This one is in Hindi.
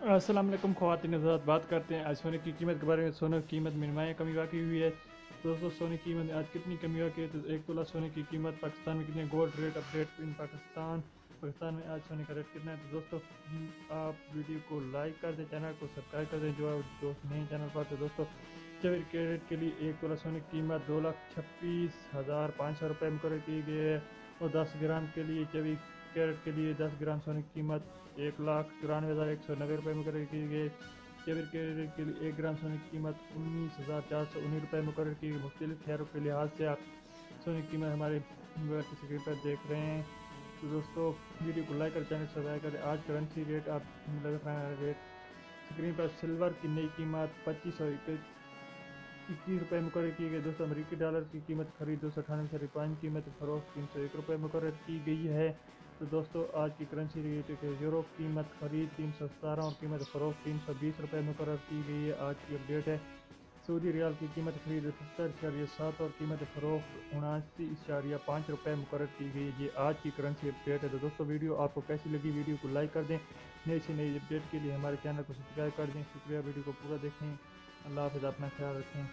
अस्सलाम वालेकुम ख़वातीन हज़रात, बात करते हैं आज सोने की कीमत के बारे में। सोने की कीमत में नुमाया कमी वाक़ई हुई है। तो दोस्तों, सोने की कीमत आज कितनी कमी वाक़ई है? तो 1 तोला सोने की कीमत पाकिस्तान में कितनी है? Gold rate update in Pakistan में आज सोने का रेट कितना है? तो दोस्तों, आप वीडियो को लाइक कर दें, चैनल को सब्सक्राइब कर दें जो दोस्त नए चैनल पर। तो दोस्तों, 24 कैरेट के लिए 1 तोला सोने की कीमत 2,26,500 रुपये मुकर्रर की गई है। और 10 ग्राम के लिए 24 कैरेट के लिए 10 ग्राम सोने की कीमत 1,94,190 रुपये मुकर्रर की गई। 24 कैरेट के लिए 1 ग्राम सोने की कीमत 19,419 रुपये मुकर्रर की गई। मुख्तलिफ शहरों के लिहाज से आप सोने की कीमत हमारे मोबाइल की स्क्रीन पर देख रहे हैं। तो दोस्तों, वीडियो को लाइक कर चैनल सब्सक्राइब करें। आज करेंसी रेट आप लग रहा है रेट स्क्रीन पर। सिल्वर की नई कीमत 2521 रुपये मुकर्रर की गई। दोस्तों, अमेरिकी डॉलर की कीमत खरीद 298 से रिफाइन कीमत फरोख्त 301 रुपये मुकर्रर की गई है। तो दोस्तों, आज की करेंसी रेट के यूरो कीमत खरीद 317 और कीमत फरोख्त 320 रुपये मुकर्रर की गई है। आज की अपडेट है। सऊदी रियाल की कीमत खरीद 70.7 और कीमत फरोख्त 79.5 रुपये मुकर्रर की गई है। ये आज की करेंसी अपडेट है। तो दोस्तों, वीडियो आपको कैसी लगी? वीडियो को लाइक कर दें। नई से नई अपडेट के लिए हमारे चैनल को सब्सक्राइब कर दें। शुक्रिया, वीडियो को पूरा देखें। अल्लाह हाफ़िज़, अपना ख्याल रखें।